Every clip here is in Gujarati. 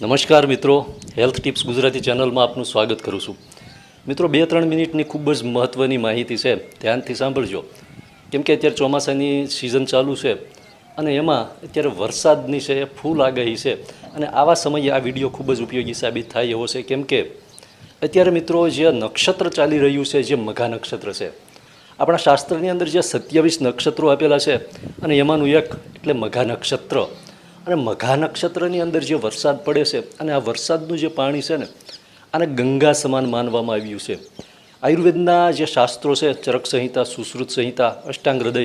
નમસ્કાર મિત્રો, હેલ્થ ટિપ્સ ગુજરાતી ચેનલમાં આપનું સ્વાગત કરું છું. મિત્રો 2-3 મિનિટની ખૂબ જ મહત્ત્વની માહિતી છે, ધ્યાનથી સાંભળજો. કેમ કે અત્યારે ચોમાસાની સિઝન ચાલુ છે અને એમાં અત્યારે વરસાદની છે એ ફૂલ આગાહી છે અને આવા સમયે આ વિડીયો ખૂબ જ ઉપયોગી સાબિત થાય એવો છે. કેમ કે અત્યારે મિત્રો જે નક્ષત્ર ચાલી રહ્યું છે, જે મઘા નક્ષત્ર છે, આપણા શાસ્ત્રની અંદર જે 27 નક્ષત્રો આપેલા છે અને એમાંનું એક એટલે મઘા નક્ષત્ર. અને મઘા નક્ષત્રની અંદર જે વરસાદ પડે છે અને આ વરસાદનું જે પાણી છે ને, આને ગંગા સમાન માનવામાં આવ્યું છે. આયુર્વેદના જે શાસ્ત્રો છે, ચરક સંહિતા, સુશ્રુત સંહિતા, અષ્ટાંગ હૃદય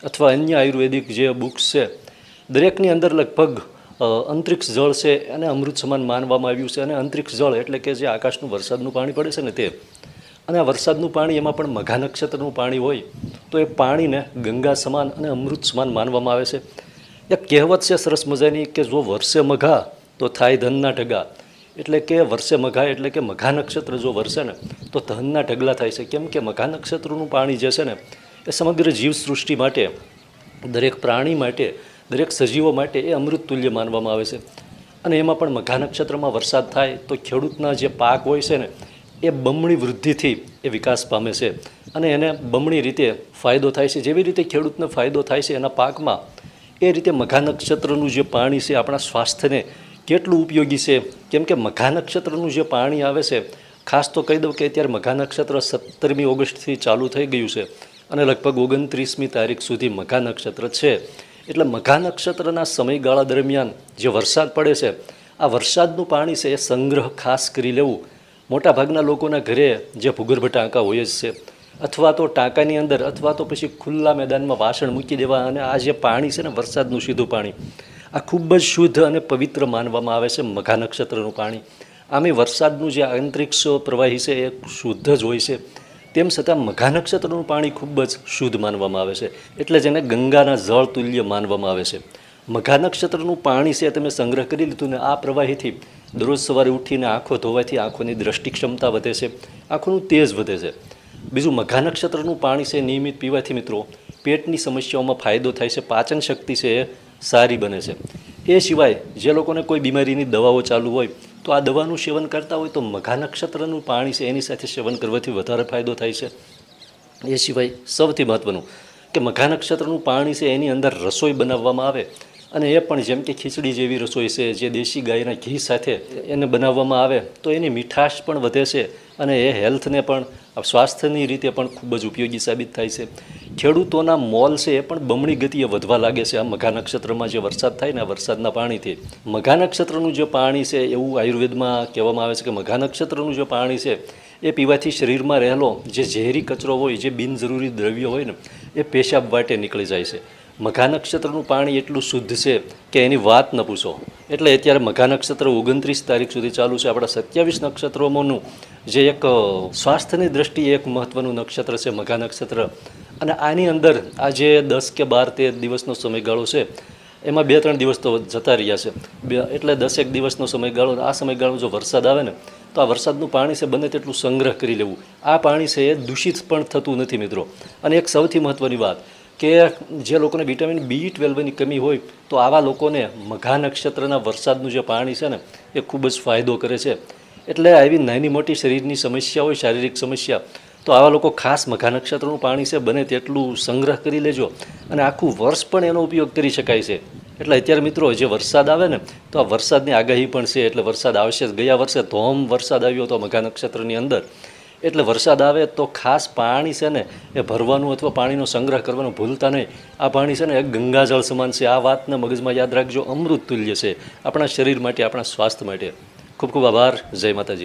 અથવા અન્ય આયુર્વેદિક જે બુક્સ છે, દરેકની અંદર લગભગ અંતરિક્ષ જળ છે એને અમૃત સમાન માનવામાં આવ્યું છે. અને અંતરિક્ષ જળ એટલે કે જે આકાશનું વરસાદનું પાણી પડે છે ને તે, અને આ વરસાદનું પાણી એમાં પણ મઘા નક્ષત્રનું પાણી હોય તો એ પાણીને ગંગા સમાન અને અમૃત સમાન માનવામાં આવે છે. એક કહેવત છે સરસ મજાની કે જો વરસે મઘા તો થાય ધનના ઢગા. એટલે કે વર્ષે મઘા એટલે કે મઘા નક્ષત્ર જો વરસે ને તો ધનના ઢગલા થાય છે. કેમ કે મઘા નક્ષત્રનું પાણી જે છે ને એ સમગ્ર જીવસૃષ્ટિ માટે, દરેક પ્રાણી માટે, દરેક સજીવો માટે એ અમૃત તુલ્ય માનવામાં આવે છે. અને એમાં પણ મઘા નક્ષત્રમાં વરસાદ થાય તો ખેડૂતના જે પાક હોય છે ને એ બમણી વૃદ્ધિથી એ વિકાસ પામે છે અને એને બમણી રીતે ફાયદો થાય છે. જેવી રીતે ખેડૂતને ફાયદો થાય છે એના પાકમાં, એ રીતે મઘા નક્ષત્રનું જે પાણી છે આપણા સ્વાસ્થ્યને કેટલું ઉપયોગી છે. કેમ કે મઘા નક્ષત્રનું જે પાણી આવે છે, ખાસ તો કહી દઉં કે અત્યારે મઘા નક્ષત્ર 17મી ઓગસ્ટથી ચાલુ થઈ ગયું છે અને લગભગ 29મી તારીખ સુધી મઘા નક્ષત્ર છે. એટલે મઘા નક્ષત્રના સમયગાળા દરમિયાન જે વરસાદ પડે છે, આ વરસાદનું પાણી છે એ સંગ્રહ ખાસ કરી લેવું. મોટાભાગના લોકોના ઘરે જે ભૂગર્ભ ટાંકા હોય જ છે, અથવા તો ટાંકાની અંદર અથવા તો પછી ખુલ્લા મેદાનમાં વાસણ મૂકી દેવા. અને આ જે પાણી છે ને વરસાદનું સીધું પાણી, આ ખૂબ જ શુદ્ધ અને પવિત્ર માનવામાં આવે છે મઘા નક્ષત્રનું પાણી. આમે વરસાદનું જે અંતરિક્ષ પ્રવાહી છે એ શુદ્ધ જ હોય છે, તેમ છતાં મઘા નક્ષત્રનું પાણી ખૂબ જ શુદ્ધ માનવામાં આવે છે. એટલે જ એને ગંગાના જળ તુલ્ય માનવામાં આવે છે. મઘા નક્ષત્રનું પાણી છે તમે સંગ્રહ કરી લીધું ને આ પ્રવાહીથી દરરોજ સવારે ઉઠીને આંખો ધોવાથી આંખોની દ્રષ્ટિ ક્ષમતા વધે છે, આંખોનું તેજ વધે છે. બીજું, મઘા નક્ષત્રનું પાણી છે નિયમિત પીવાથી મિત્રો પેટની સમસ્યાઓમાં ફાયદો થાય છે, પાચન શક્તિ છે એ સારી બને છે. એ સિવાય જે લોકોને કોઈ બીમારીની દવાઓ ચાલુ હોય તો આ દવાનું સેવન કરતા હોય તો મઘા નક્ષત્રનું પાણી છે એની સાથે સેવન કરવાથી વધારે ફાયદો થાય છે. એ સિવાય સૌથી મહત્ત્વનું કે મઘા નક્ષત્રનું પાણી છે એની અંદર રસોઈ બનાવવામાં આવે અને એ પણ જેમ કે ખીચડી જેવી રસોઈ છે જે દેશી ગાયના ઘી સાથે એને બનાવવામાં આવે તો એની મીઠાશ પણ વધે છે અને એ હેલ્થને પણ, સ્વાસ્થ્યની રીતે પણ ખૂબ જ ઉપયોગી સાબિત થાય છે. ખેડૂતોના મોલ છે એ પણ બમણી ગતિએ વધવા લાગે છે આ મઘા નક્ષત્રમાં જે વરસાદ થાય ને આ વરસાદના પાણીથી. મઘા નક્ષત્રનું જે પાણી છે એવું આયુર્વેદમાં કહેવામાં આવે છે કે મઘા નક્ષત્રનું જે પાણી છે એ પીવાથી શરીરમાં રહેલો જે ઝેરી કચરો હોય, જે બિનજરૂરી દ્રવ્ય હોય ને એ પેશાબ વાટે નીકળી જાય છે. મઘા નક્ષત્રનું પાણી એટલું શુદ્ધ છે કે એની વાત ન પૂછો. એટલે અત્યારે મઘા નક્ષત્ર 29 તારીખ સુધી ચાલુ છે. આપણા 27 નક્ષત્રોમાંનું જે એક સ્વાસ્થ્યની દ્રષ્ટિએ એક મહત્ત્વનું નક્ષત્ર છે મઘા નક્ષત્ર. અને આની અંદર આ જે 10 કે 12, 13 દિવસનો સમયગાળો છે એમાં 2-3 દિવસ તો જતા રહ્યા છે, એટલે 10 દિવસનો સમયગાળો. આ સમયગાળો જો વરસાદ આવે ને તો આ વરસાદનું પાણી છે બને તેટલું સંગ્રહ કરી લેવું. આ પાણી છે એ દૂષિત પણ થતું નથી મિત્રો. અને એક સૌથી મહત્ત્વની વાત કે જે લોકોને વિટામિન B12ની કમી હોય તો આવા લોકોને મઘા નક્ષત્રના વરસાદનું જે પાણી છે ને એ ખૂબ જ ફાયદો કરે છે. એટલે આવી નાની મોટી શરીરની સમસ્યા હોય, શારીરિક સમસ્યા, તો આવા લોકો ખાસ મઘા નક્ષત્રનું પાણી છે બને તેટલું સંગ્રહ કરી લેજો અને આખું વર્ષ પણ એનો ઉપયોગ કરી શકાય છે. એટલે અત્યારે મિત્રો જે વરસાદ આવે ને તો આ વરસાદની આગાહી પણ છે, એટલે વરસાદ આવશે જ. ગયા વર્ષે ધોમ વરસાદ આવ્યો હતો મઘા નક્ષત્રની અંદર. એટલે વરસાદ આવે તો ખાસ પાણી છે ને એ ભરવાનું અથવા પાણીનો સંગ્રહ કરવાનું ભૂલતા નહીં. આ પાણી છે ને એક ગંગાજળ સમાન છે. આ વાતને મગજમાં યાદ રાખજો, અમૃત તુલ્ય છે આપણા શરીર માટે, આપણા સ્વાસ્થ્ય માટે. ખૂબ ખૂબ આભાર. જય માતાજી.